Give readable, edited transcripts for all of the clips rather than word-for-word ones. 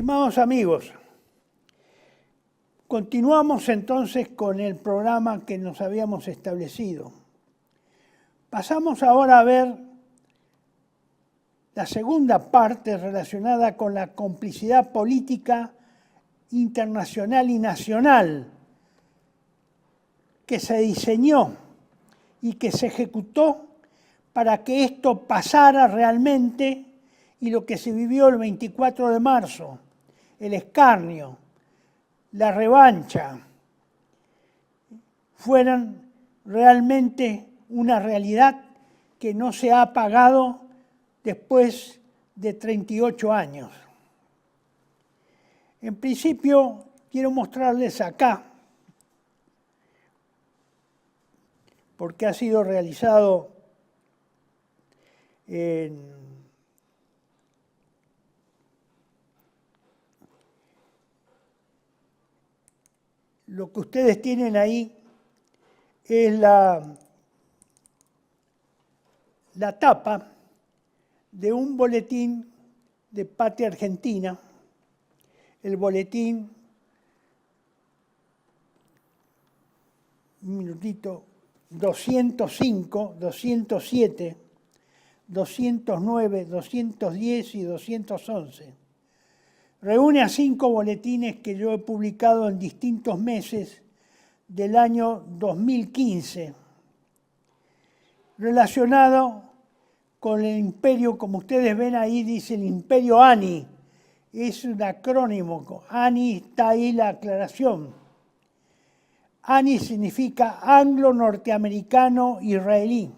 Estimados amigos, continuamos entonces con el programa que nos habíamos establecido. Pasamos ahora a ver la segunda parte relacionada con la complicidad política internacional y nacional que se diseñó y que se ejecutó para que esto pasara realmente, y lo que se vivió el 24 de marzo, el escarnio, la revancha, fueran realmente una realidad que no se ha apagado después de 38 años. En principio, quiero mostrarles acá, porque ha sido realizado en lo que ustedes tienen ahí es la tapa de un boletín de Patria Argentina, el boletín, un minutito, 205, 207, 209, 210 y 211. Reúne a 5 boletines que yo he publicado en distintos meses del año 2015, relacionado con el imperio, como ustedes ven ahí, dice el imperio ANI. Es un acrónimo, ANI, está ahí la aclaración. ANI significa anglo-norteamericano israelí.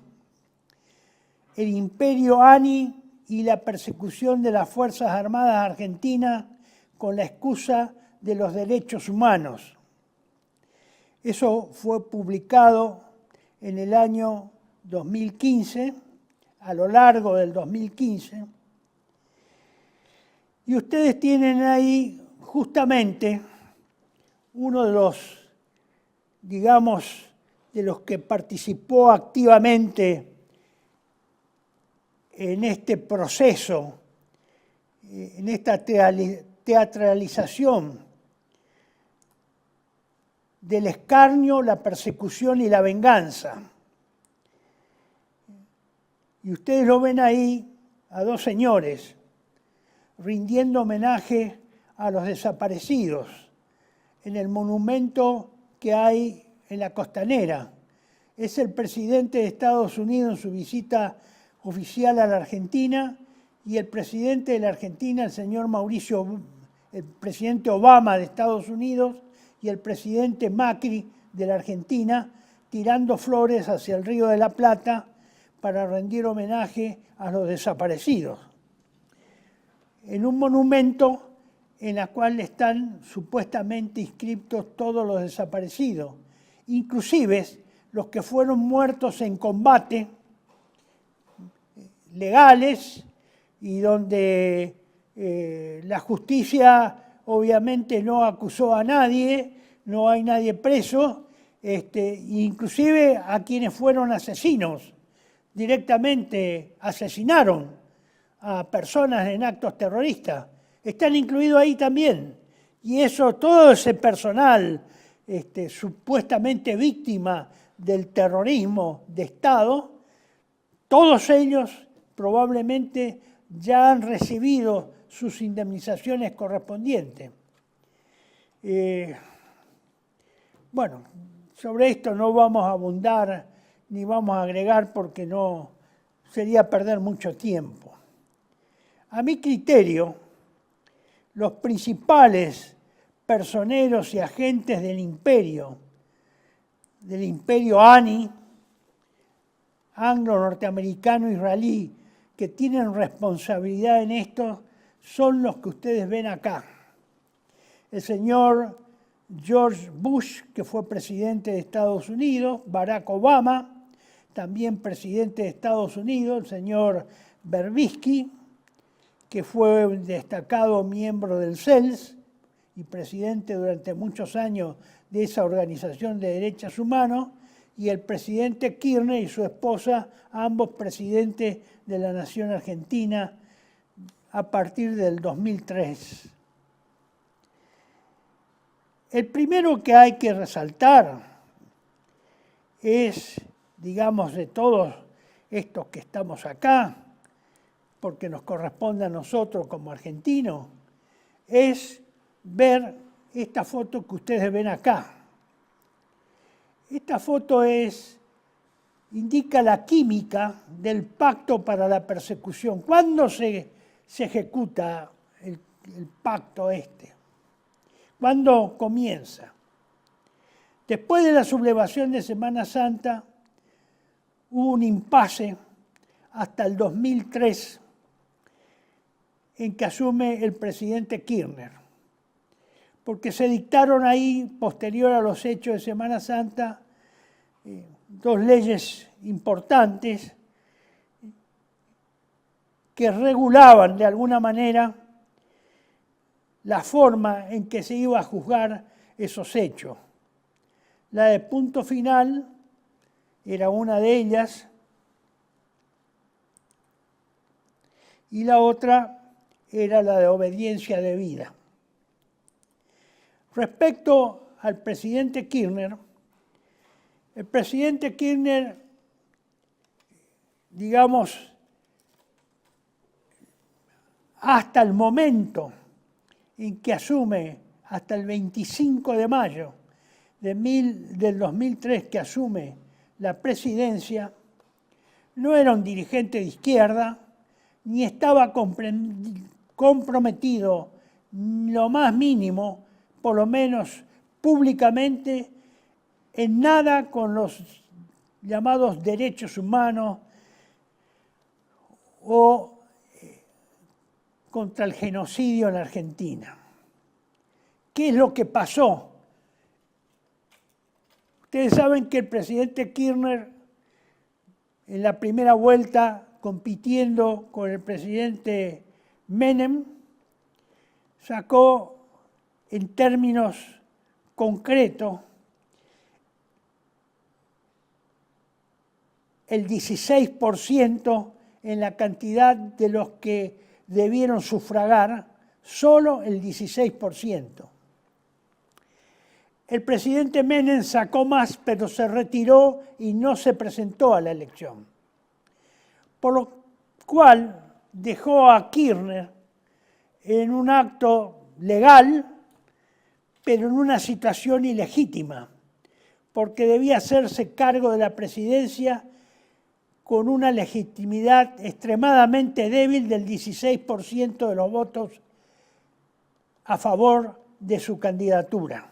El imperio ANI y la persecución de las Fuerzas Armadas Argentinas con la excusa de los derechos humanos. Eso fue publicado en el año 2015, a lo largo del 2015. Y ustedes tienen ahí justamente uno de los, digamos, de los que participó activamente en este proceso, en esta teatralización del escarnio, la persecución y la venganza. Y ustedes lo ven ahí a 2 señores rindiendo homenaje a los desaparecidos en el monumento que hay en la Costanera. Es el presidente de Estados Unidos en su visita oficial a la Argentina y el presidente de la Argentina, el presidente Obama de Estados Unidos y el presidente Macri de la Argentina, tirando flores hacia el Río de la Plata para rendir homenaje a los desaparecidos. En un monumento en el cual están supuestamente inscritos todos los desaparecidos, inclusive los que fueron muertos en combate, legales, y donde la justicia obviamente no acusó a nadie, no hay nadie preso, inclusive a quienes fueron asesinos, directamente asesinaron a personas en actos terroristas, están incluidos ahí también. Y eso, todo ese personal supuestamente víctima del terrorismo de Estado, todos ellos probablemente ya han recibido sus indemnizaciones correspondientes. Bueno, sobre esto no vamos a abundar ni vamos a agregar porque no sería perder mucho tiempo. A mi criterio, los principales personeros y agentes del imperio ANI, anglo-norteamericano-israelí, que tienen responsabilidad en esto, son los que ustedes ven acá. El señor George Bush, que fue presidente de Estados Unidos, Barack Obama, también presidente de Estados Unidos, el señor Berbisky, que fue un destacado miembro del CELS y presidente durante muchos años de esa organización de derechos humanos, y el presidente Kirchner y su esposa, ambos presidentes de la nación argentina a partir del 2003. El primero que hay que resaltar es, digamos, de todos estos que estamos acá, porque nos corresponde a nosotros como argentinos, es ver esta foto que ustedes ven acá. Esta foto indica la química del pacto para la persecución. ¿Cuándo se ejecuta el pacto este? ¿Cuándo comienza? Después de la sublevación de Semana Santa, hubo un impasse hasta el 2003 en que asume el presidente Kirchner, porque se dictaron ahí, posterior a los hechos de Semana Santa, dos leyes importantes que regulaban de alguna manera la forma en que se iba a juzgar esos hechos. La de punto final era una de ellas y la otra era la de obediencia debida. Respecto al presidente Kirchner, el presidente Kirchner, digamos, hasta el momento en que asume, hasta el 25 de mayo del 2003 que asume la presidencia, no era un dirigente de izquierda, ni estaba comprometido lo más mínimo, por lo menos públicamente, en nada con los llamados derechos humanos o contra el genocidio en Argentina. ¿Qué es lo que pasó? Ustedes saben que el presidente Kirchner, en la primera vuelta, compitiendo con el presidente Menem, sacó en términos concretos el 16% en la cantidad de los que debieron sufragar, solo el 16%. El presidente Menem sacó más, pero se retiró y no se presentó a la elección. Por lo cual dejó a Kirchner en un acto legal, pero en una situación ilegítima, porque debía hacerse cargo de la presidencia con una legitimidad extremadamente débil del 16% de los votos a favor de su candidatura.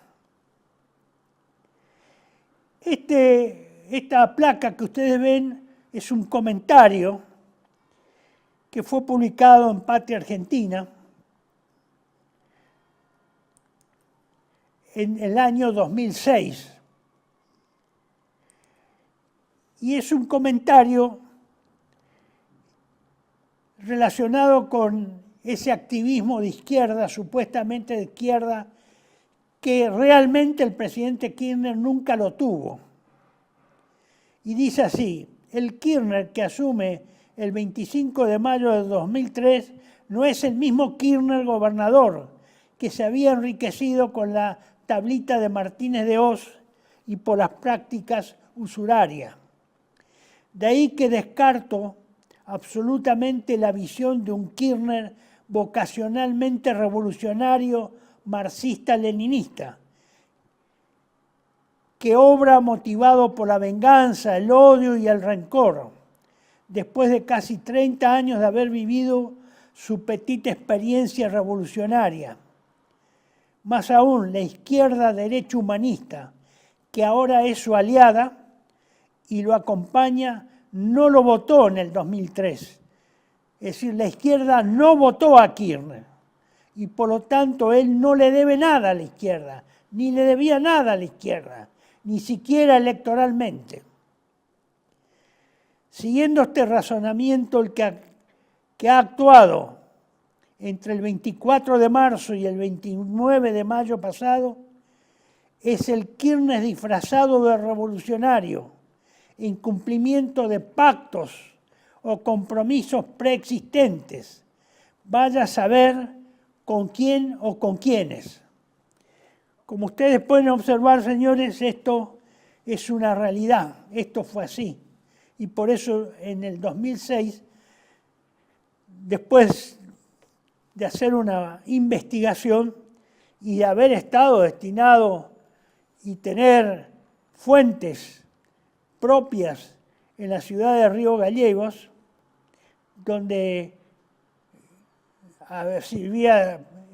Esta placa que ustedes ven es un comentario que fue publicado en Patria Argentina en el año 2006. Y es un comentario relacionado con ese activismo de izquierda, supuestamente de izquierda, que realmente el presidente Kirchner nunca lo tuvo. Y dice así: el Kirchner que asume el 25 de mayo de 2003 no es el mismo Kirchner gobernador que se había enriquecido con la tablita de Martínez de Hoz y por las prácticas usurarias. De ahí que descarto absolutamente la visión de un Kirchner vocacionalmente revolucionario, marxista-leninista, que obra motivado por la venganza, el odio y el rencor, después de casi 30 años de haber vivido su petita experiencia revolucionaria. Más aún, la izquierda derecha humanista, que ahora es su aliada y lo acompaña, no lo votó en el 2003. Es decir, la izquierda no votó a Kirchner y por lo tanto él no le debe nada a la izquierda, ni le debía nada a la izquierda, ni siquiera electoralmente. Siguiendo este razonamiento, el que ha actuado entre el 24 de marzo y el 29 de mayo pasado es el Kirchner disfrazado de revolucionario, en cumplimiento de pactos o compromisos preexistentes. Vaya a saber con quién o con quiénes. Como ustedes pueden observar, señores, esto es una realidad, esto fue así. Y por eso en el 2006, después de hacer una investigación y de haber estado destinado y tener fuentes propias en la ciudad de Río Gallegos, donde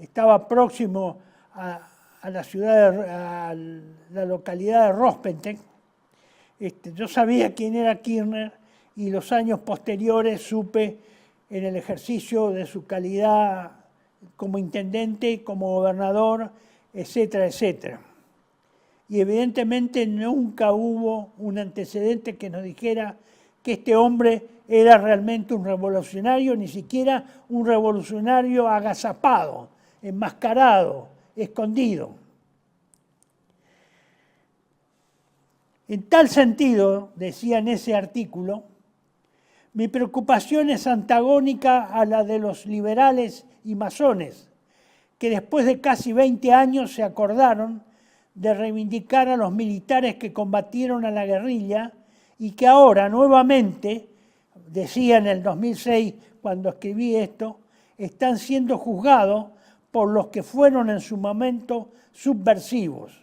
estaba próximo a la ciudad, a la localidad de Rospentec. Yo sabía quién era Kirchner y los años posteriores supe en el ejercicio de su calidad como intendente, como gobernador, etcétera, etcétera. Y evidentemente nunca hubo un antecedente que nos dijera que este hombre era realmente un revolucionario, ni siquiera un revolucionario agazapado, enmascarado, escondido. En tal sentido, decía en ese artículo, mi preocupación es antagónica a la de los liberales y masones, que después de casi 20 años se acordaron de reivindicar a los militares que combatieron a la guerrilla y que ahora nuevamente, decía en el 2006 cuando escribí esto, están siendo juzgados por los que fueron en su momento subversivos.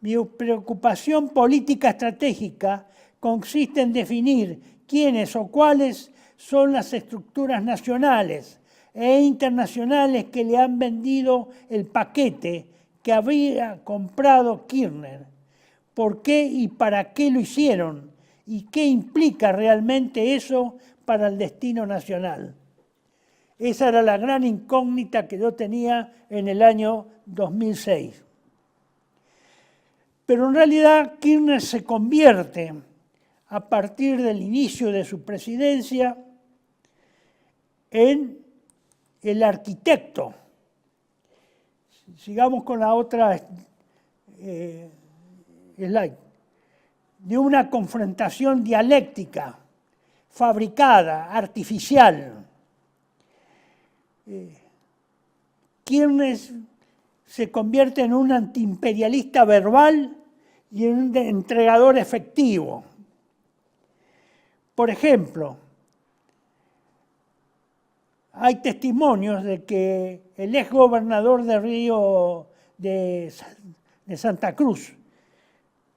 Mi preocupación política estratégica consiste en definir quiénes o cuáles son las estructuras nacionales e internacionales que le han vendido el paquete que había comprado Kirchner. ¿Por qué y para qué lo hicieron? ¿Y qué implica realmente eso para el destino nacional? Esa era la gran incógnita que yo tenía en el año 2006. Pero en realidad Kirchner se convierte, a partir del inicio de su presidencia, en el arquitecto. Sigamos con la otra slide. De una confrontación dialéctica, fabricada, artificial. Kirchner se convierte en un antiimperialista verbal y en un entregador efectivo. Por ejemplo, hay testimonios de que el exgobernador de Río de Santa Cruz,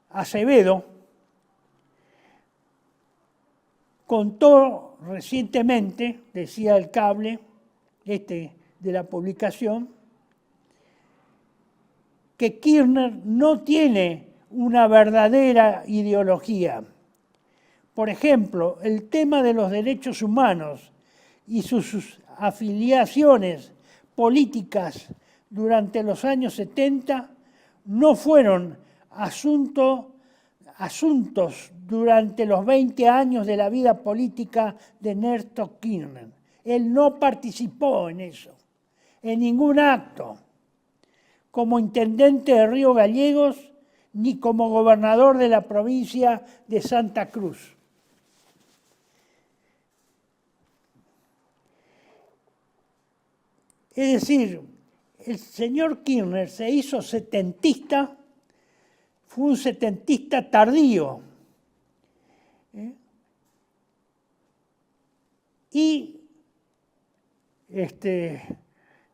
Acevedo, contó recientemente, decía el cable de la publicación, que Kirchner no tiene una verdadera ideología. Por ejemplo, el tema de los derechos humanos y sus afiliaciones políticas durante los años 70 no fueron asuntos durante los 20 años de la vida política de Néstor Kirchner. Él no participó en eso, en ningún acto, como intendente de Río Gallegos ni como gobernador de la provincia de Santa Cruz. Es decir, el señor Kirchner se hizo setentista, fue un setentista tardío. Y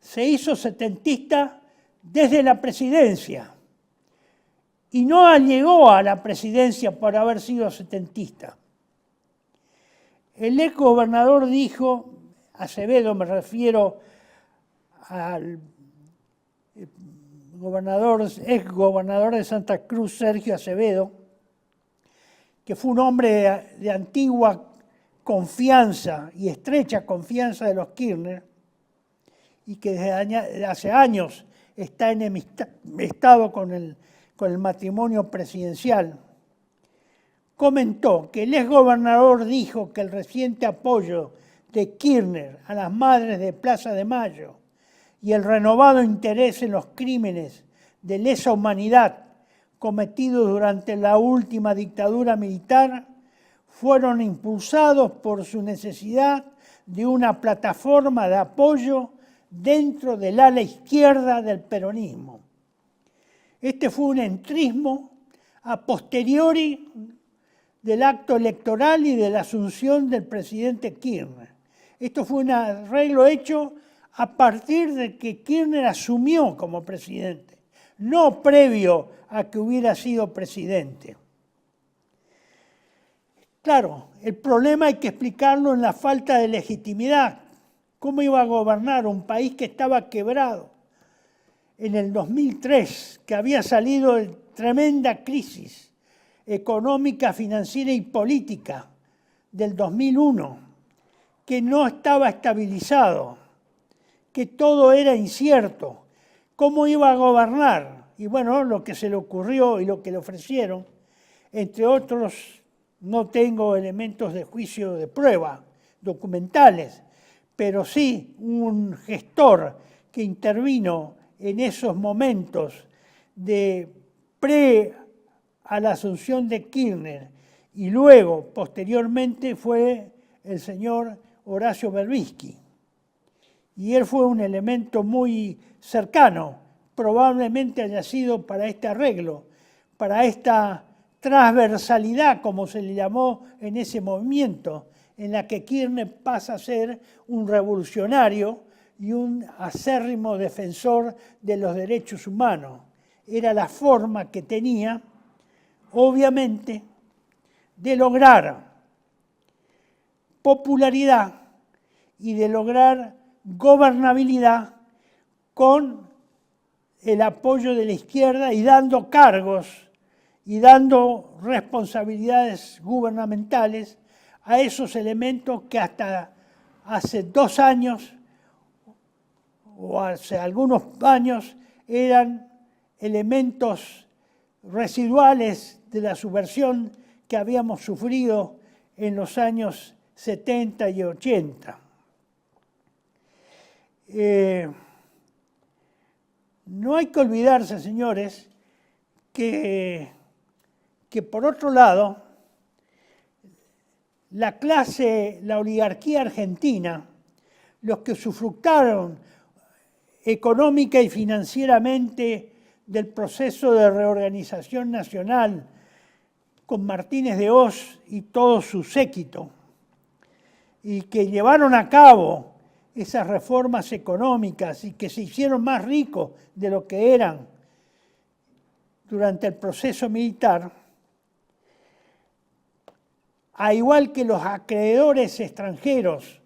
se hizo setentista desde la presidencia. Y no llegó a la presidencia por haber sido setentista. El exgobernador dijo, Acevedo, me refiero al exgobernador de Santa Cruz, Sergio Acevedo, que fue un hombre de antigua confianza y estrecha confianza de los Kirchner, y que desde hace años está enemistado con el matrimonio presidencial, comentó que el exgobernador dijo que el reciente apoyo de Kirchner a las madres de Plaza de Mayo y el renovado interés en los crímenes de lesa humanidad cometidos durante la última dictadura militar fueron impulsados por su necesidad de una plataforma de apoyo dentro del ala izquierda del peronismo. Este fue un entrismo a posteriori del acto electoral y de la asunción del presidente Kirchner. Esto fue un arreglo hecho a partir de que Kirchner asumió como presidente, no previo a que hubiera sido presidente. Claro, el problema hay que explicarlo en la falta de legitimidad. ¿Cómo iba a gobernar un país que estaba quebrado en el 2003, que había salido de tremenda crisis económica, financiera y política del 2001, que no estaba estabilizado, que todo era incierto? ¿Cómo iba a gobernar? Y bueno, lo que se le ocurrió y lo que le ofrecieron, entre otros, no tengo elementos de juicio de prueba documentales, pero sí un gestor que intervino en esos momentos de a la asunción de Kirchner y luego, posteriormente, fue el señor Horacio Berbisky. Y él fue un elemento muy cercano, probablemente haya sido para este arreglo, para esta transversalidad, como se le llamó en ese movimiento, en la que Kirchner pasa a ser un revolucionario y un acérrimo defensor de los derechos humanos. Era la forma que tenía, obviamente, de lograr popularidad y de lograr gobernabilidad con el apoyo de la izquierda y dando cargos y dando responsabilidades gubernamentales a esos elementos que hasta hace 2 años o hace algunos años eran elementos residuales de la subversión que habíamos sufrido en los años 70 y 80. No hay que olvidarse, señores, que por otro lado, la oligarquía argentina, los que usufructaron económica y financieramente del proceso de reorganización nacional con Martínez de Hoz y todo su séquito, y que llevaron a cabo esas reformas económicas y que se hicieron más ricos de lo que eran durante el proceso militar, a igual que los acreedores extranjeros,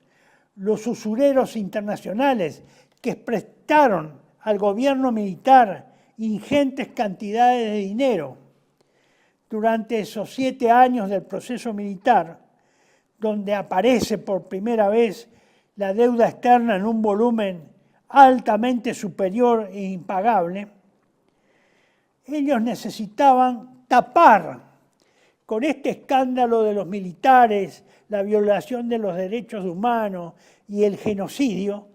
los usureros internacionales que prestaron al gobierno militar ingentes cantidades de dinero durante esos 7 años del proceso militar, donde aparece por primera vez la deuda externa en un volumen altamente superior e impagable, ellos necesitaban tapar con este escándalo de los militares, la violación de los derechos humanos y el genocidio,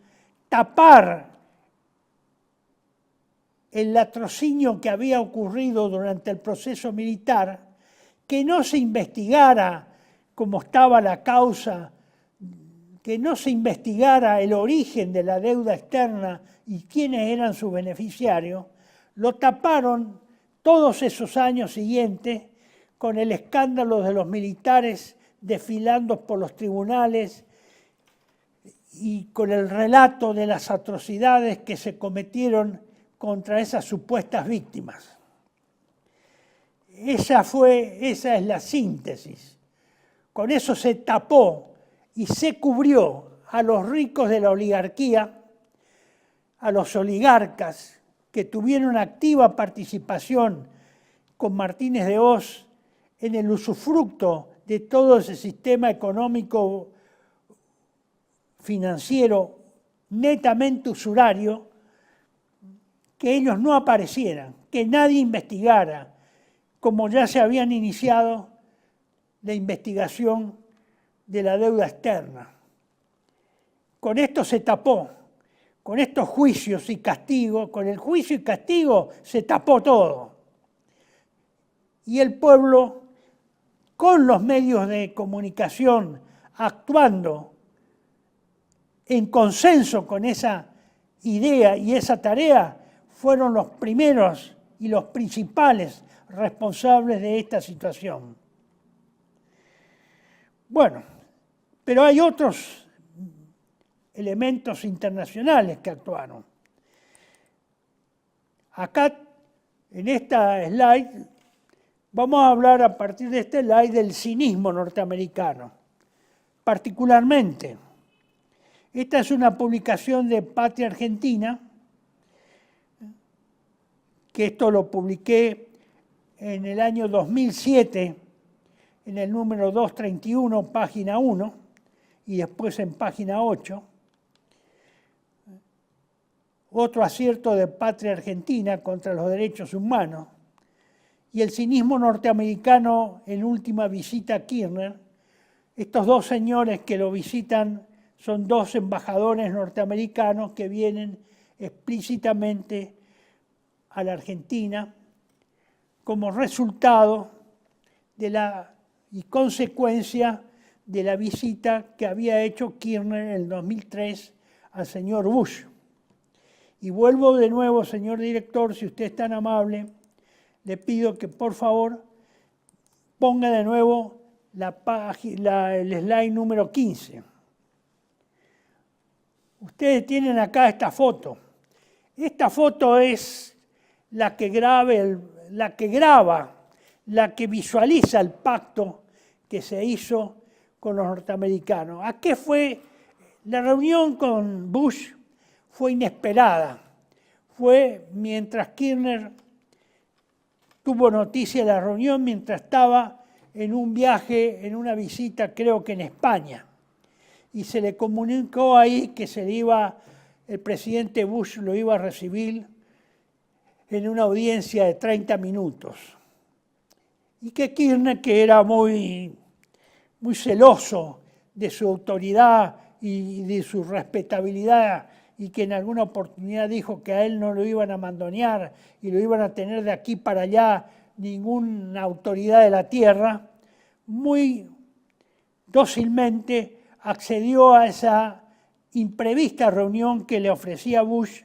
tapar el latrocinio que había ocurrido durante el proceso militar, que no se investigara cómo estaba la causa, que no se investigara el origen de la deuda externa y quiénes eran sus beneficiarios, lo taparon todos esos años siguientes con el escándalo de los militares desfilando por los tribunales y con el relato de las atrocidades que se cometieron contra esas supuestas víctimas. Esa es la síntesis. Con eso se tapó y se cubrió a los ricos de la oligarquía, a los oligarcas que tuvieron activa participación con Martínez de Hoz en el usufructo de todo ese sistema económico financiero netamente usurario, que ellos no aparecieran, que nadie investigara, como ya se habían iniciado la investigación de la deuda externa. Con esto se tapó, con estos juicios y castigos, con el juicio y castigo se tapó todo. Y el pueblo, con los medios de comunicación, actuando en consenso con esa idea y esa tarea, fueron los primeros y los principales responsables de esta situación. Bueno, pero hay otros elementos internacionales que actuaron. Acá, en esta slide, vamos a hablar a partir de este slide del cinismo norteamericano. Particularmente, esta es una publicación de Patria Argentina, que esto lo publiqué en el año 2007, en el número 231, página 1, y después en página 8. Otro acierto de Patria Argentina contra los derechos humanos. Y el cinismo norteamericano en última visita a Kirchner. Estos dos señores que lo visitan son dos embajadores norteamericanos que vienen explícitamente a la Argentina como resultado de y consecuencia de la visita que había hecho Kirchner en el 2003 al señor Bush. Y vuelvo de nuevo, señor director, si usted es tan amable, le pido que por favor ponga de nuevo el slide número 15. Ustedes tienen acá esta foto. Esta foto es la que graba, la que visualiza el pacto que se hizo con los norteamericanos. ¿A qué fue? La reunión con Bush fue inesperada. Fue mientras Kirchner tuvo noticia de la reunión, mientras estaba en un viaje, en una visita, creo que en España. Y se le comunicó ahí que el presidente Bush lo iba a recibir en una audiencia de 30 minutos. Y que Kirchner, que era muy celoso de su autoridad y de su respetabilidad, y que en alguna oportunidad dijo que a él no lo iban a mandonear y lo iban a tener de aquí para allá ninguna autoridad de la tierra, muy dócilmente accedió a esa imprevista reunión que le ofrecía Bush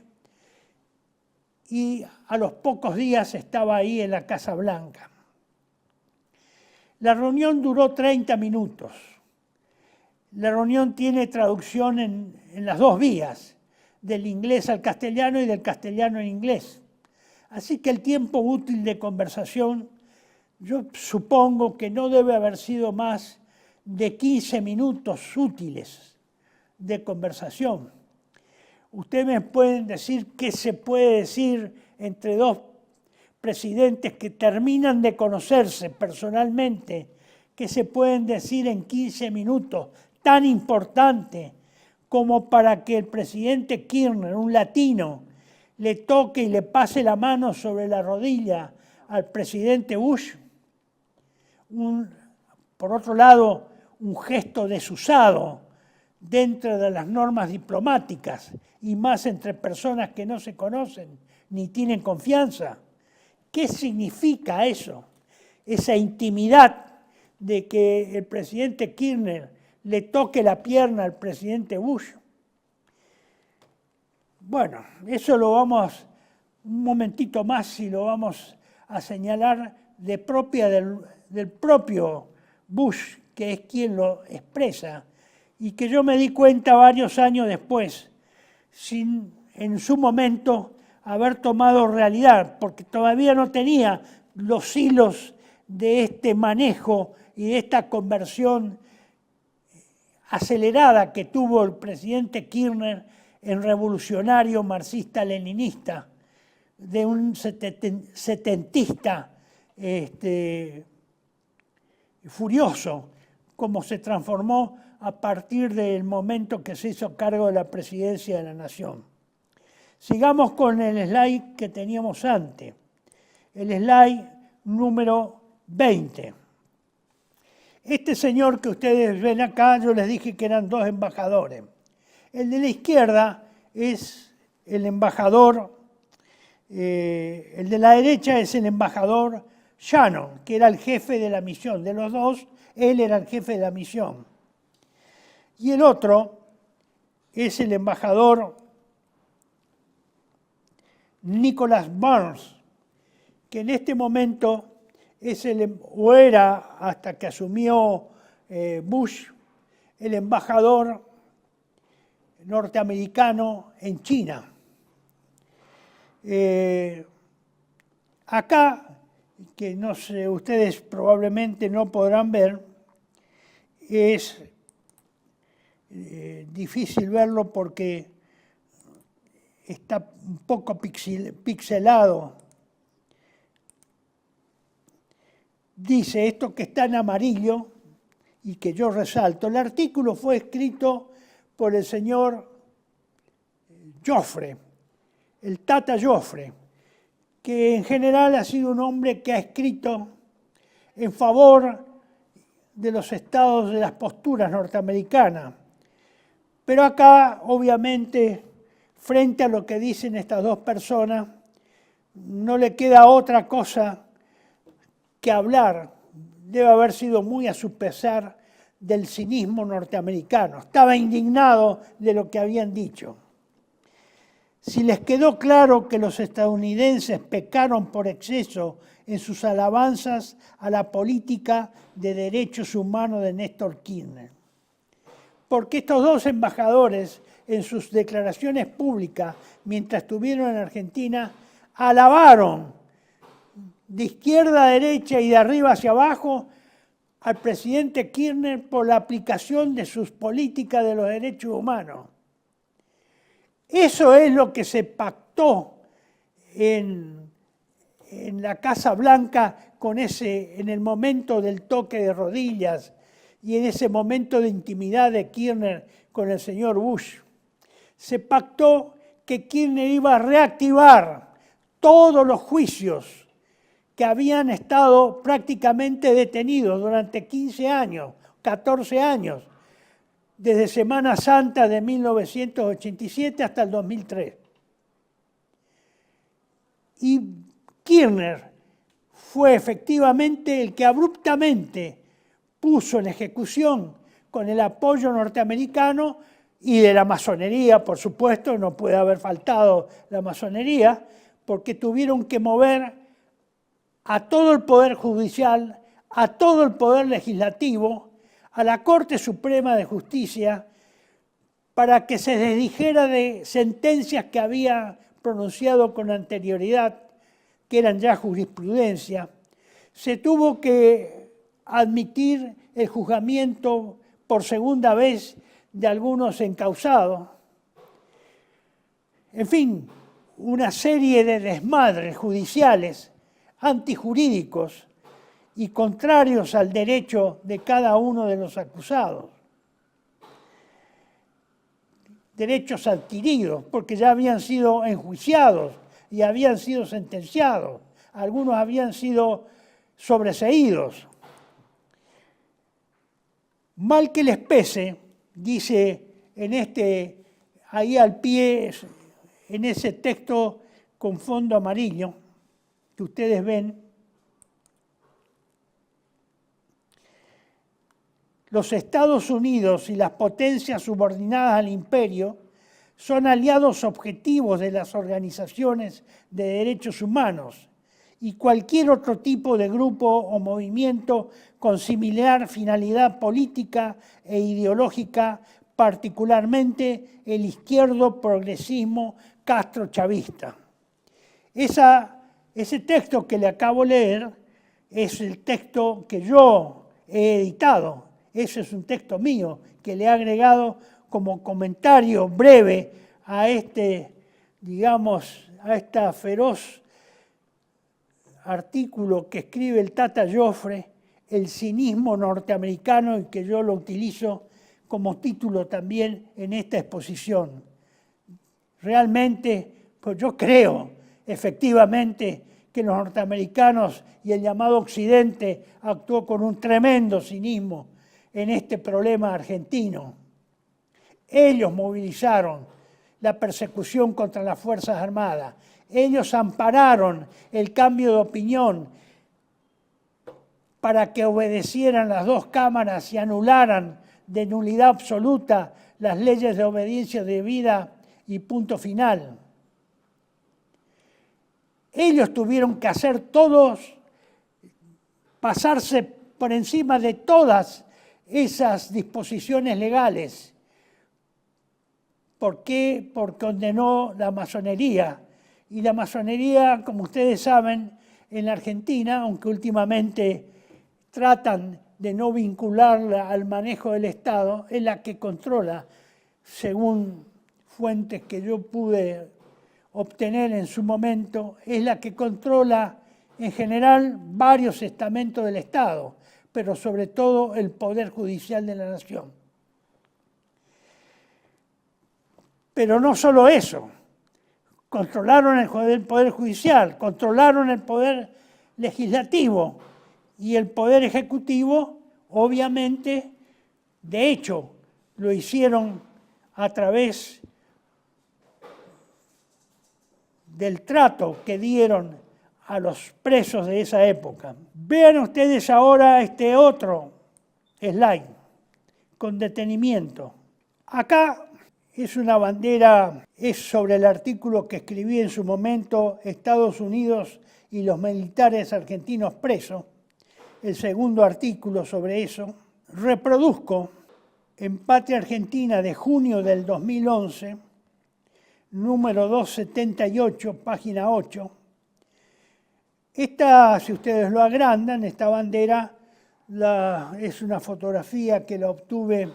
y a los pocos días estaba ahí en la Casa Blanca. La reunión duró 30 minutos. La reunión tiene traducción en las dos vías, del inglés al castellano y del castellano al inglés. Así que el tiempo útil de conversación, yo supongo que no debe haber sido más de 15 minutos útiles de conversación. Ustedes me pueden decir qué se puede decir entre dos presidentes que terminan de conocerse personalmente, qué se pueden decir en 15 minutos, tan importante como para que el presidente Kirchner, un latino, le toque y le pase la mano sobre la rodilla al presidente Bush. Por otro lado, un gesto desusado dentro de las normas diplomáticas y más entre personas que no se conocen ni tienen confianza. ¿Qué significa eso? Esa intimidad de que el presidente Kirchner le toque la pierna al presidente Bush. Bueno, eso lo vamos, un momentito más y lo vamos a señalar de propia del propio Bush, que es quien lo expresa, y que yo me di cuenta varios años después, sin en su momento haber tomado realidad, porque todavía no tenía los hilos de este manejo y de esta conversión acelerada que tuvo el presidente Kirchner en revolucionario marxista-leninista, de un setentista furioso, como se transformó a partir del momento que se hizo cargo de la presidencia de la Nación. Sigamos con el slide que teníamos antes, el slide número 20. Este señor que ustedes ven acá, yo les dije que eran dos embajadores. El de la izquierda es el embajador, el de la derecha es el embajador Shannon, que era el jefe de la misión. De los dos, él era el jefe de la misión. Y el otro es el embajador Nicholas Burns, que en este momento es o era, hasta que asumió Bush, el embajador norteamericano en China. Acá, que no sé, ustedes probablemente no podrán ver, es difícil verlo porque está un poco pixelado. Dice esto que está en amarillo y que yo resalto. El artículo fue escrito por el señor Joffre, el Tata Joffre, que en general ha sido un hombre que ha escrito en favor de los estados de las posturas norteamericanas. Pero acá, obviamente, frente a lo que dicen estas dos personas, no le queda otra cosa que hablar. Debe haber sido muy a su pesar del cinismo norteamericano. Estaba indignado de lo que habían dicho. Si les quedó claro que los estadounidenses pecaron por exceso en sus alabanzas a la política de derechos humanos de Néstor Kirchner, porque estos dos embajadores en sus declaraciones públicas mientras estuvieron en Argentina alabaron de izquierda a derecha y de arriba hacia abajo al presidente Kirchner por la aplicación de sus políticas de los derechos humanos. Eso es lo que se pactó en la Casa Blanca en el momento del toque de rodillas y en ese momento de intimidad de Kirchner con el señor Bush. Se pactó que Kirchner iba a reactivar todos los juicios que habían estado prácticamente detenidos durante 15 años, 14 años, desde Semana Santa de 1987 hasta el 2003. Y Kirchner fue efectivamente el que abruptamente puso en ejecución, con el apoyo norteamericano y de la masonería, por supuesto, no puede haber faltado la masonería, porque tuvieron que mover a todo el Poder Judicial, a todo el Poder Legislativo, a la Corte Suprema de Justicia, para que se desdijera de sentencias que había pronunciado con anterioridad, que eran ya jurisprudencia. Se tuvo que admitir el juzgamiento por segunda vez de algunos encausados. En fin, una serie de desmadres judiciales antijurídicos y contrarios al derecho de cada uno de los acusados. Derechos adquiridos, porque ya habían sido enjuiciados y habían sido sentenciados. Algunos habían sido sobreseídos. Mal que les pese, dice ahí al pie, en ese texto con fondo amarillo, que ustedes ven, los Estados Unidos y las potencias subordinadas al imperio son aliados objetivos de las organizaciones de derechos humanos y cualquier otro tipo de grupo o movimiento con similar finalidad política e ideológica, particularmente el izquierdo progresismo castrochavista. Ese texto que le acabo de leer es el texto que yo he editado. Ese es un texto mío que le he agregado como comentario breve a esta feroz artículo que escribe el Tata Joffre, El cinismo norteamericano, y que yo lo utilizo como título también en esta exposición. Realmente, pues yo creo efectivamente que los norteamericanos y el llamado Occidente actuó con un tremendo cinismo en este problema argentino. Ellos movilizaron la persecución contra las Fuerzas Armadas. Ellos ampararon el cambio de opinión para que obedecieran las dos cámaras y anularan de nulidad absoluta las leyes de obediencia debida y punto final. ellos tuvieron que hacer todos, pasarse por encima de todas esas disposiciones legales. ¿Por qué? Porque condenó la masonería. Y la masonería, como ustedes saben, en la Argentina, aunque últimamente tratan de no vincularla al manejo del Estado, es la que controla, según fuentes que yo pude obtener en su momento, es la que controla en general varios estamentos del Estado, pero sobre todo el Poder Judicial de la Nación. Pero no solo eso, controlaron el Poder Judicial, controlaron el Poder Legislativo y el Poder Ejecutivo, obviamente, de hecho, lo hicieron a través del trato que dieron a los presos de esa época. Vean ustedes ahora este otro slide, con detenimiento. Acá es una bandera, es sobre el artículo que escribí en su momento, Estados Unidos y los militares argentinos presos, el segundo artículo sobre eso. Reproduzco en Patria Argentina de junio del 2011, número 278, página 8. Esta, si ustedes lo agrandan, esta bandera es una fotografía que la obtuve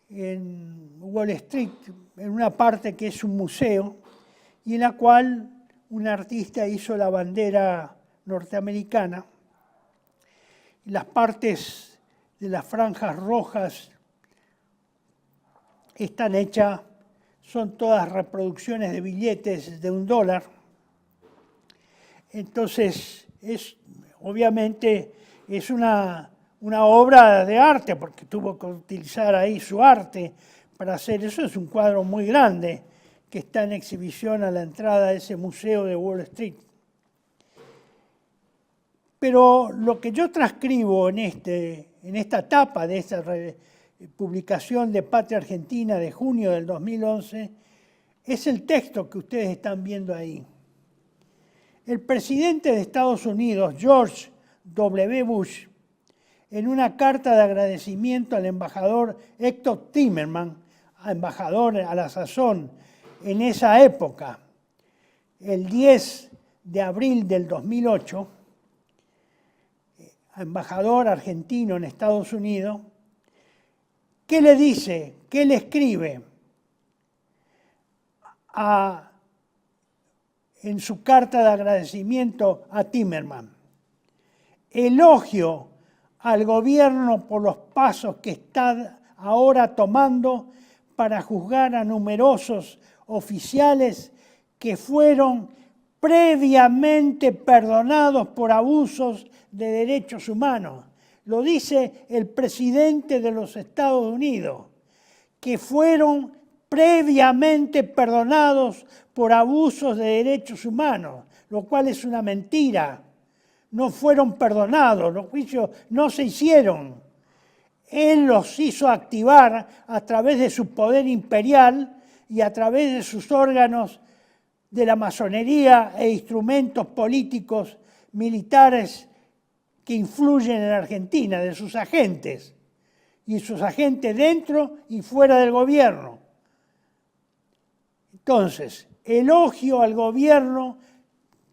en Wall Street, en una parte que es un museo, y en la cual un artista hizo la bandera norteamericana. Las partes de las franjas rojas están hechas, son todas reproducciones de billetes de $1. Entonces, obviamente es una obra de arte, porque tuvo que utilizar ahí su arte para hacer eso. Es un cuadro muy grande que está en exhibición a la entrada de ese museo de Wall Street. Pero lo que yo transcribo en esta etapa de esta publicación de Patria Argentina de junio del 2011 es el texto que ustedes están viendo ahí. El presidente de Estados Unidos, George W. Bush, en una carta de agradecimiento al embajador Héctor Timerman, embajador a la sazón en esa época, el 10 de abril del 2008, embajador argentino en Estados Unidos, ¿qué le dice? ¿Qué le escribe en su carta de agradecimiento a Timerman? Elogio al gobierno por los pasos que está ahora tomando para juzgar a numerosos oficiales que fueron previamente perdonados por abusos de derechos humanos. Lo dice el presidente de los Estados Unidos, que fueron previamente perdonados por abusos de derechos humanos, lo cual es una mentira. No fueron perdonados, los juicios no se hicieron. Él los hizo activar a través de su poder imperial y a través de sus órganos de la masonería e instrumentos políticos militares que influyen en Argentina, de sus agentes, y sus agentes dentro y fuera del gobierno. Entonces, elogio al gobierno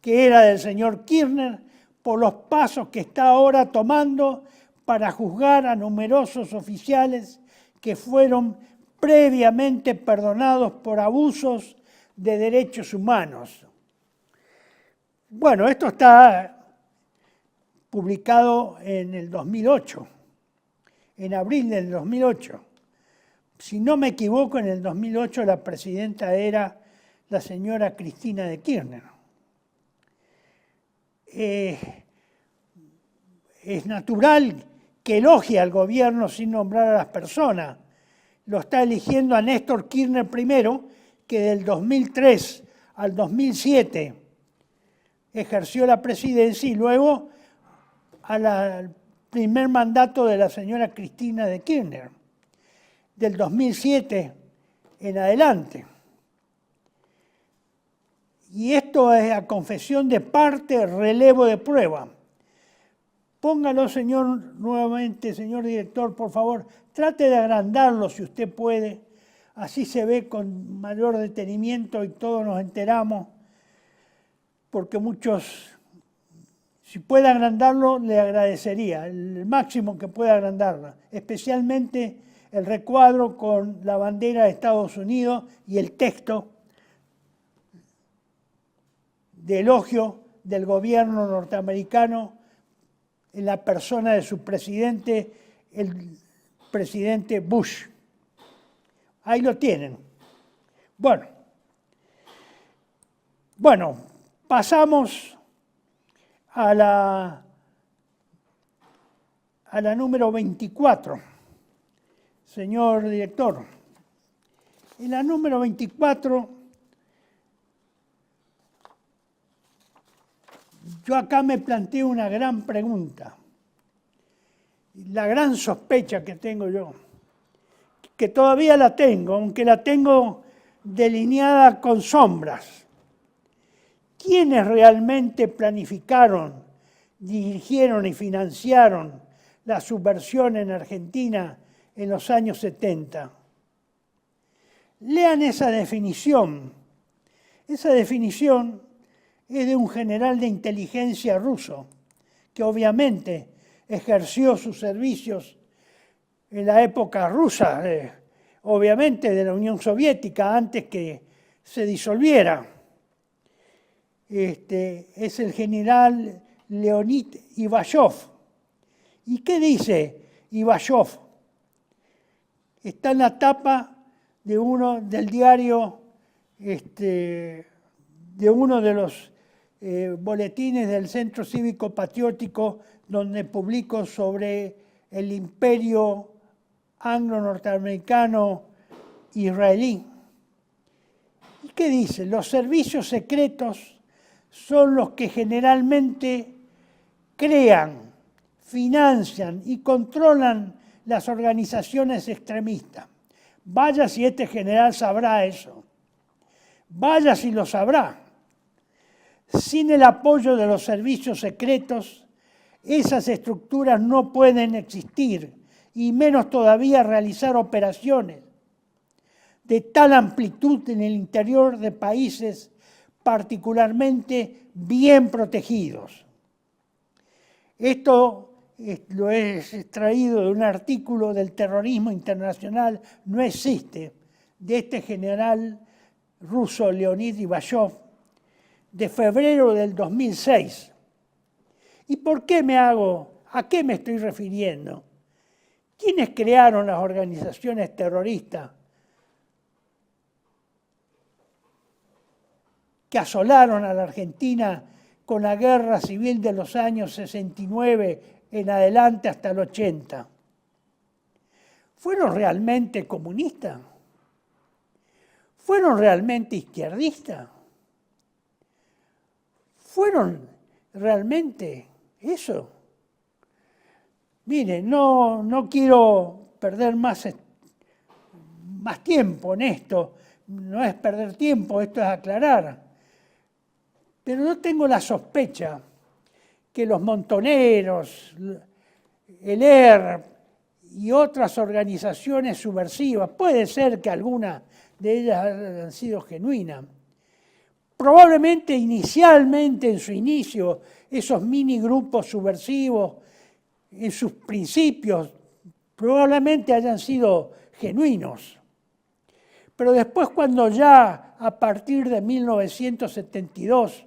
que era del señor Kirchner por los pasos que está ahora tomando para juzgar a numerosos oficiales que fueron previamente perdonados por abusos de derechos humanos. Bueno, esto está publicado en el 2008, en abril del 2008. Si no me equivoco, en el 2008 la presidenta era la señora Cristina de Kirchner. Es natural que elogie al gobierno sin nombrar a las personas. Lo está eligiendo a Néstor Kirchner primero, que del 2003 al 2007 ejerció la presidencia, y luego al primer mandato de la señora Cristina de Kirchner, del 2007 en adelante. Y esto es a confesión de parte, relevo de prueba. Póngalo, señor, nuevamente, señor director, por favor. Trate de agrandarlo si usted puede. Así se ve con mayor detenimiento y todos nos enteramos. Porque muchos, si puede agrandarlo, le agradecería. El máximo que pueda agrandarla. Especialmente el recuadro con la bandera de Estados Unidos y el texto de elogio del gobierno norteamericano en la persona de su presidente, el presidente Bush. Ahí lo tienen. Bueno, pasamos a la número 24, señor director. En la número 24, yo acá me planteo una gran pregunta, la gran sospecha que tengo yo, que todavía la tengo, aunque la tengo delineada con sombras. ¿Quiénes realmente planificaron, dirigieron y financiaron la subversión en Argentina en los años 70? Lean esa definición. Esa definición es de un general de inteligencia ruso, que obviamente ejerció sus servicios en la época rusa, obviamente de la Unión Soviética, antes que se disolviera. Es el general Leonid Ivashov. ¿Y qué dice Ivashov? Está en la tapa del diario, de uno de los boletines del Centro Cívico Patriótico, donde publico sobre el imperio anglo-norteamericano israelí. ¿Y qué dice? Los servicios secretos son los que generalmente crean, financian y controlan las organizaciones extremistas. Vaya si este general sabrá eso. Vaya si lo sabrá. Sin el apoyo de los servicios secretos, esas estructuras no pueden existir, y menos todavía realizar operaciones de tal amplitud en el interior de países particularmente bien protegidos. Esto lo he extraído de un artículo del Terrorismo Internacional, no existe, de este general ruso Leonid Ivashov, de febrero del 2006. ¿Y por qué a qué me estoy refiriendo? ¿Quiénes crearon las organizaciones terroristas que asolaron a la Argentina con la guerra civil de los años 69 en adelante hasta el 80? ¿Fueron realmente comunistas? ¿Fueron realmente izquierdistas? ¿Fueron realmente eso? Mire, no quiero perder más tiempo en esto. No es perder tiempo, esto es aclarar. Pero yo tengo la sospecha que los montoneros, el ERP y otras organizaciones subversivas, puede ser que algunas de ellas hayan sido genuinas. Probablemente inicialmente, en su inicio, esos mini grupos subversivos, en sus principios, probablemente hayan sido genuinos. Pero después, cuando ya a partir de 1972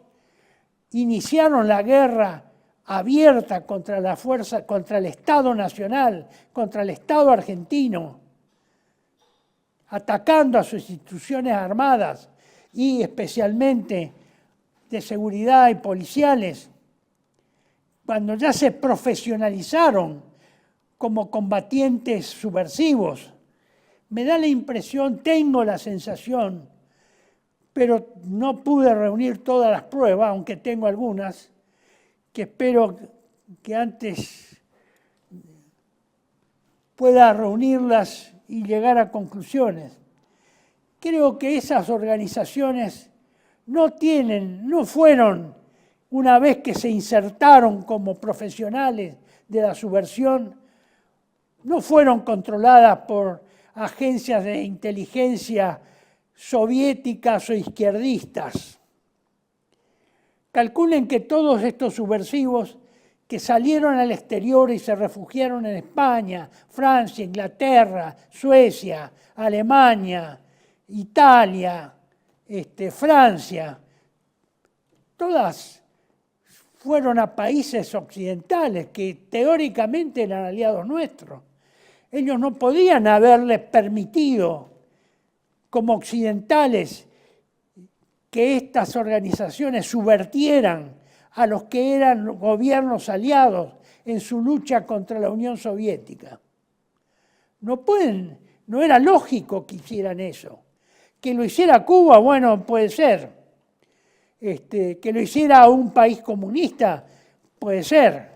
iniciaron la guerra abierta contra la fuerza, contra el Estado Nacional, contra el Estado argentino, atacando a sus instituciones armadas y especialmente de seguridad y policiales, cuando ya se profesionalizaron como combatientes subversivos, me da la impresión, tengo la sensación, pero no pude reunir todas las pruebas, aunque tengo algunas, que espero que antes pueda reunirlas y llegar a conclusiones. Creo que esas organizaciones no fueron, una vez que se insertaron como profesionales de la subversión, no fueron controladas por agencias de inteligencia soviéticas o izquierdistas. Calculen que todos estos subversivos que salieron al exterior y se refugiaron en España, Francia, Inglaterra, Suecia, Alemania, Italia, Francia, todas fueron a países occidentales que teóricamente eran aliados nuestros. Ellos no podían haberles permitido, como occidentales, que estas organizaciones subvertieran a los que eran gobiernos aliados en su lucha contra la Unión Soviética. No era lógico que hicieran eso. Que lo hiciera Cuba, bueno, puede ser. Que lo hiciera un país comunista, puede ser.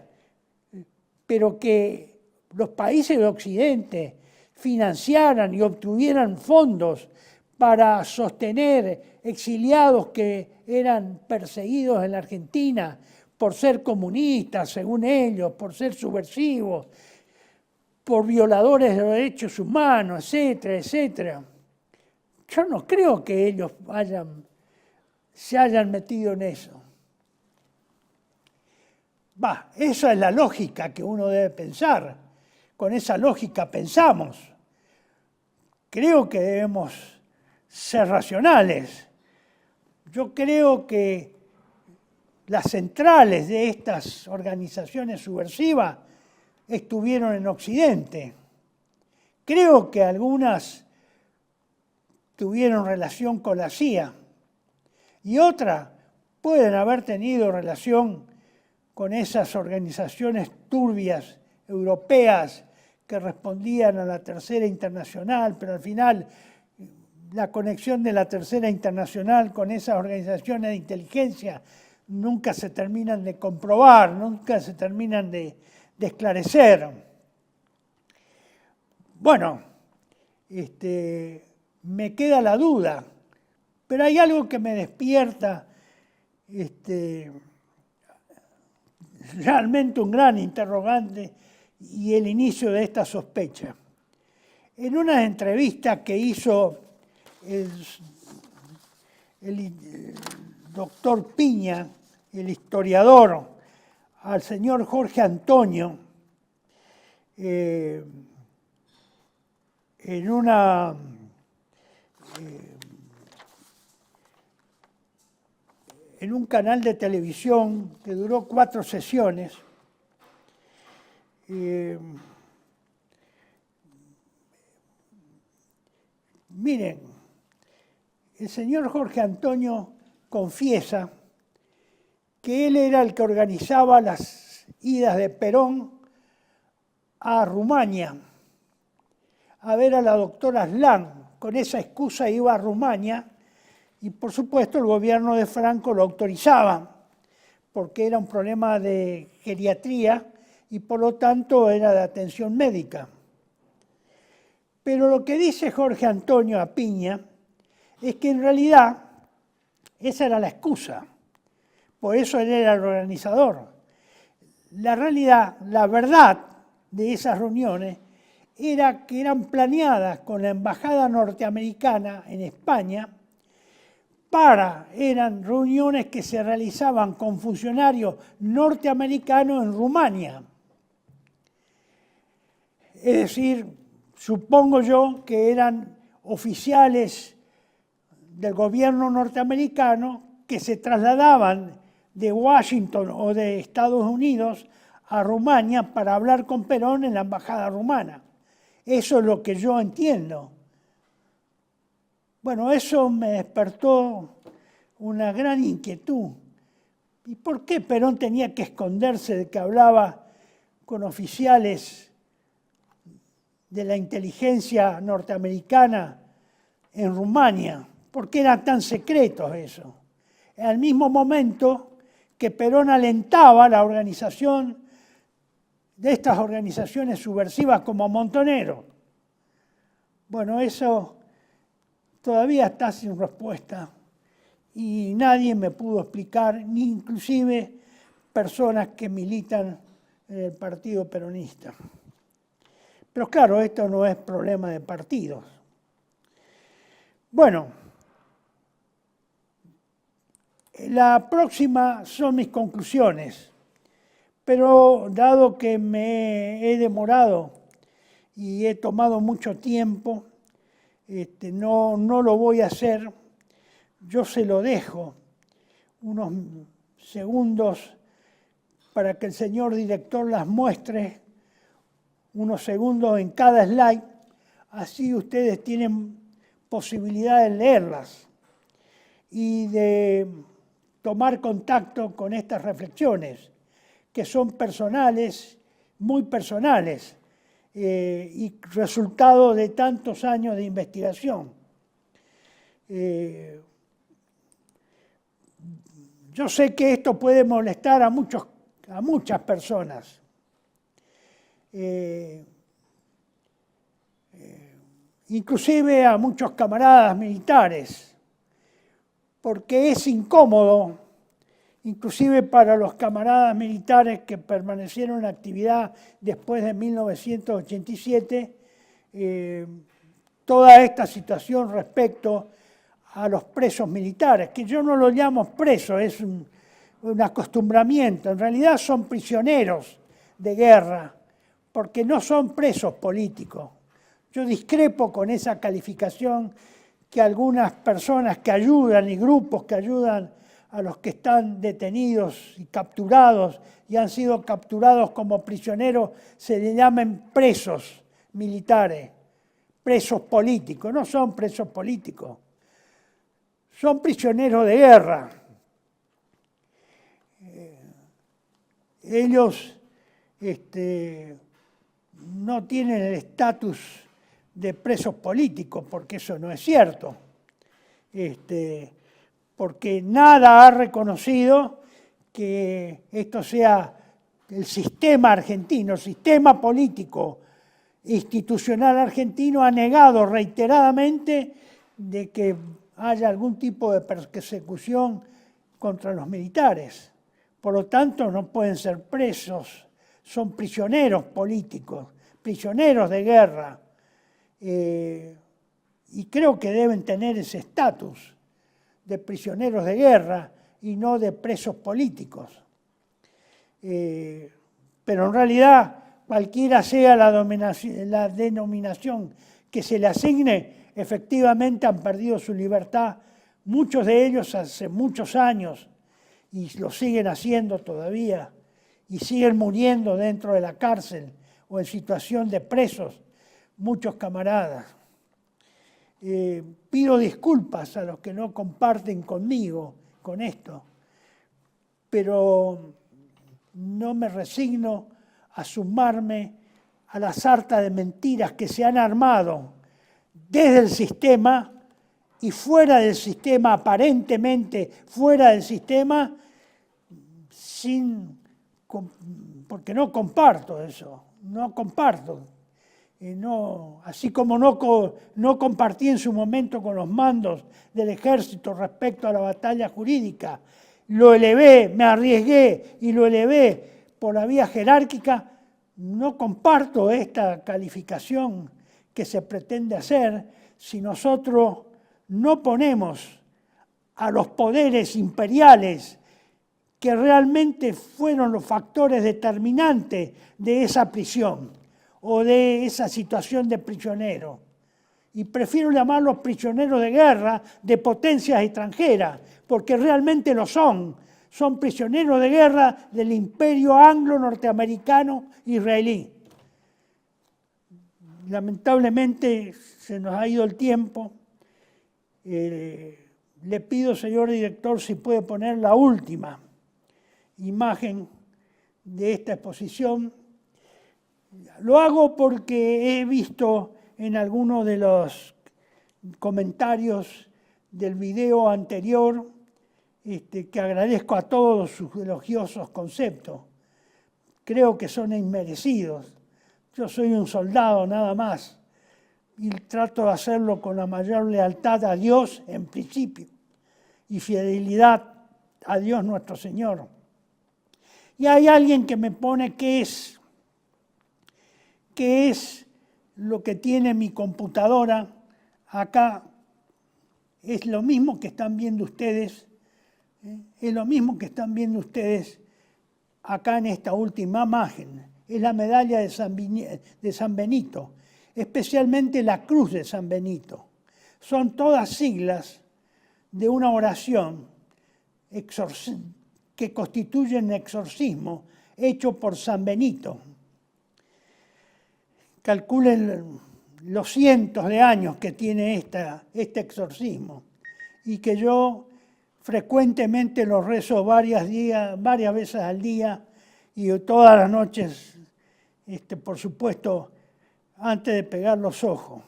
Pero que los países de Occidente financiaran y obtuvieran fondos para sostener exiliados que eran perseguidos en la Argentina por ser comunistas, según ellos, por ser subversivos, por violadores de los derechos humanos, etcétera, etcétera. Yo no creo que ellos se hayan metido en eso. Esa es la lógica que uno debe pensar. Con esa lógica pensamos. Creo que debemos ser racionales. Yo creo que las centrales de estas organizaciones subversivas estuvieron en Occidente. Creo que algunas tuvieron relación con la CIA y otras pueden haber tenido relación con esas organizaciones turbias europeas que respondían a la Tercera Internacional, pero al final la conexión de la Tercera Internacional con esas organizaciones de inteligencia nunca se terminan de comprobar, nunca se terminan de esclarecer. Bueno, me queda la duda, pero hay algo que me despierta realmente un gran interrogante y el inicio de esta sospecha. En una entrevista que hizo el doctor Piña, el historiador, al señor Jorge Antonio, en un canal de televisión que duró 4 sesiones, miren, el señor Jorge Antonio confiesa que él era el que organizaba las idas de Perón a Rumania a ver a la doctora Aslan. Con esa excusa iba a Rumania y, por supuesto, el gobierno de Franco lo autorizaba porque era un problema de geriatría y, por lo tanto, era de atención médica. Pero lo que dice Jorge Antonio a Piña es que en realidad esa era la excusa. Por eso él era el organizador. La realidad, la verdad de esas reuniones era que eran planeadas con la embajada norteamericana en España eran reuniones que se realizaban con funcionarios norteamericanos en Rumania. Es decir, supongo yo que eran oficiales del gobierno norteamericano que se trasladaban de Washington o de Estados Unidos a Rumania para hablar con Perón en la embajada rumana. Eso es lo que yo entiendo. Bueno, eso me despertó una gran inquietud. ¿Y por qué Perón tenía que esconderse de que hablaba con oficiales de la inteligencia norteamericana en Rumania? ¿Por qué eran tan secretos eso? Al mismo momento que Perón alentaba la organización de estas organizaciones subversivas como Montonero. Bueno, eso todavía está sin respuesta y nadie me pudo explicar, ni inclusive personas que militan en el Partido Peronista. Pero claro, esto no es problema de partidos. Bueno, la próxima son mis conclusiones, pero dado que me he demorado y he tomado mucho tiempo, no lo voy a hacer. Yo se lo dejo unos segundos para que el señor director las muestre, unos segundos en cada slide, así ustedes tienen posibilidad de leerlas y de tomar contacto con estas reflexiones, que son personales, muy personales, y resultado de tantos años de investigación. Yo sé que esto puede molestar a muchas personas. Inclusive a muchos camaradas militares, porque es incómodo, inclusive para los camaradas militares que permanecieron en actividad después de 1987, toda esta situación respecto a los presos militares, que yo no los llamo presos, es un acostumbramiento, en realidad son prisioneros de guerra, porque no son presos políticos. Yo discrepo con esa calificación que algunas personas que ayudan y grupos que ayudan a los que están detenidos y capturados y han sido capturados como prisioneros se le llamen presos militares, presos políticos. No son presos políticos, son prisioneros de guerra. Ellos no tienen el estatus de presos políticos, porque eso no es cierto. Porque nada ha reconocido que esto sea el sistema argentino, el sistema político institucional argentino ha negado reiteradamente de que haya algún tipo de persecución contra los militares. Por lo tanto, no pueden ser presos, son prisioneros políticos, prisioneros de guerra. Y creo que deben tener ese estatus de prisioneros de guerra y no de presos políticos. Pero en realidad, cualquiera sea la denominación que se le asigne, efectivamente han perdido su libertad, muchos de ellos hace muchos años, y lo siguen haciendo todavía, y siguen muriendo dentro de la cárcel o en situación de presos, muchos camaradas. Pido disculpas a los que no comparten conmigo con esto, pero no me resigno a sumarme a la sarta de mentiras que se han armado desde el sistema y fuera del sistema, aparentemente fuera del sistema, porque no comparto eso, no comparto. Así como no compartí en su momento con los mandos del ejército respecto a la batalla jurídica, lo elevé, me arriesgué y lo elevé por la vía jerárquica, no comparto esta calificación que se pretende hacer si nosotros no ponemos a los poderes imperiales que realmente fueron los factores determinantes de esa prisión o de esa situación de prisionero. Y prefiero llamarlos prisioneros de guerra de potencias extranjeras, porque realmente lo son. Son prisioneros de guerra del imperio anglo-norteamericano israelí. Lamentablemente se nos ha ido el tiempo. Le pido, señor director, si puede poner la última imagen de esta exposición. Lo hago porque he visto en algunos de los comentarios del video anterior que agradezco a todos sus elogiosos conceptos. Creo que son inmerecidos. Yo soy un soldado nada más y trato de hacerlo con la mayor lealtad a Dios en principio y fidelidad a Dios nuestro Señor. Y hay alguien que me pone qué es lo que tiene mi computadora. Acá es lo mismo que están viendo ustedes, es lo mismo que están viendo ustedes acá en esta última imagen. Es la medalla de San Benito, especialmente la cruz de San Benito. Son todas siglas de una oración que constituyen un exorcismo hecho por San Benito. Calculen los cientos de años que tiene este exorcismo y que yo frecuentemente lo rezo varias veces al día y todas las noches, por supuesto, antes de pegar los ojos.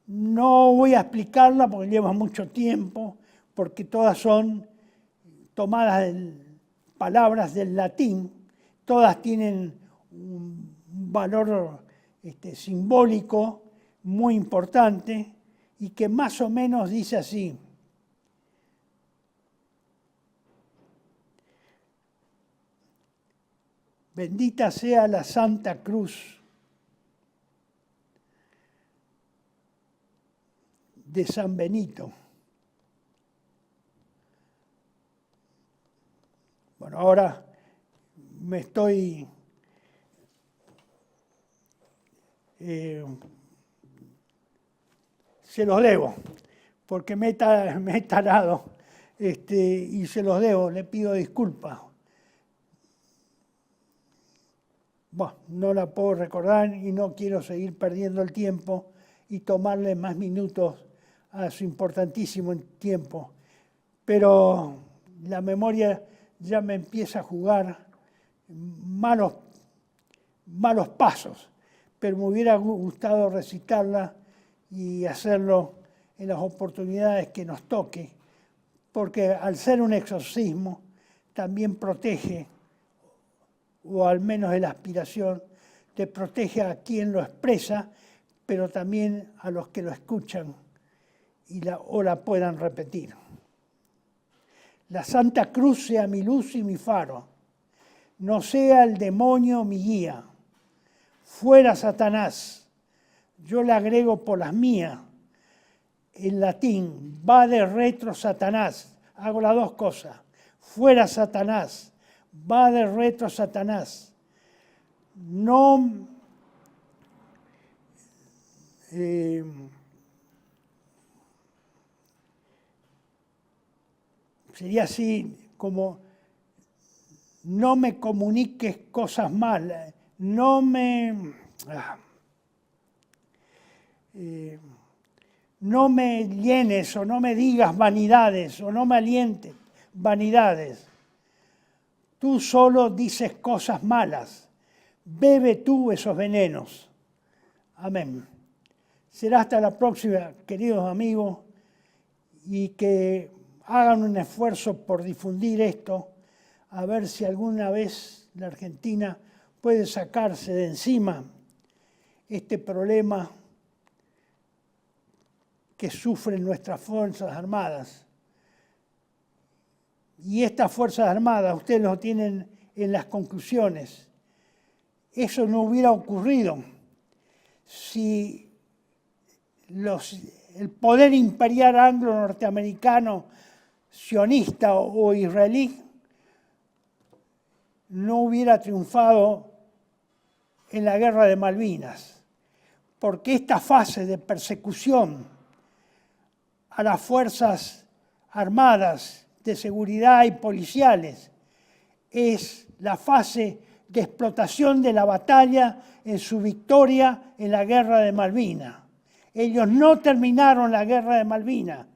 No voy a explicarla porque lleva mucho tiempo, porque todas son tomadas de palabras del latín, todas tienen un valor simbólico muy importante y que más o menos dice así: bendita sea la Santa Cruz de San Benito. Bueno, ahora me estoy se los debo, porque me he tarado y se los debo, le pido disculpas. Bueno, no la puedo recordar y no quiero seguir perdiendo el tiempo y tomarle más minutos a su importantísimo tiempo. Pero la memoria ya me empieza a jugar malos pasos, pero me hubiera gustado recitarla y hacerlo en las oportunidades que nos toque, porque al ser un exorcismo también protege, o al menos es la aspiración, te protege a quien lo expresa, pero también a los que lo escuchan o la puedan repetir. La Santa Cruz sea mi luz y mi faro, no sea el demonio mi guía. Fuera Satanás, yo le agrego por las mías, en latín, va de retro Satanás, hago las dos cosas, fuera Satanás, va de retro Satanás, no sería así como: no me comuniques cosas malas, no me llenes o no me digas vanidades o no me alientes vanidades. Tú solo dices cosas malas, bebe tú esos venenos. Amén. Será hasta la próxima, queridos amigos, y que hagan un esfuerzo por difundir esto, a ver si alguna vez la Argentina puede sacarse de encima este problema que sufren nuestras Fuerzas Armadas. Y estas Fuerzas Armadas, ustedes lo tienen en las conclusiones, eso no hubiera ocurrido si el poder imperial anglo-norteamericano, sionista o israelí, no hubiera triunfado en la guerra de Malvinas, porque esta fase de persecución a las Fuerzas Armadas, de seguridad y policiales es la fase de explotación de la batalla en su victoria en la guerra de Malvinas. Ellos no terminaron la guerra de Malvinas,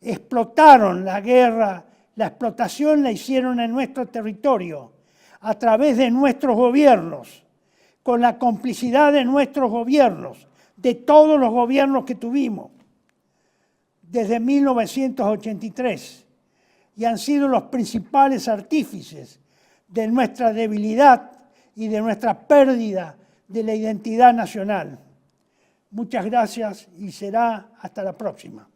explotaron la guerra, la explotación la hicieron en nuestro territorio, a través de nuestros gobiernos, con la complicidad de nuestros gobiernos, de todos los gobiernos que tuvimos, desde 1983, y han sido los principales artífices de nuestra debilidad y de nuestra pérdida de la identidad nacional. Muchas gracias y será hasta la próxima.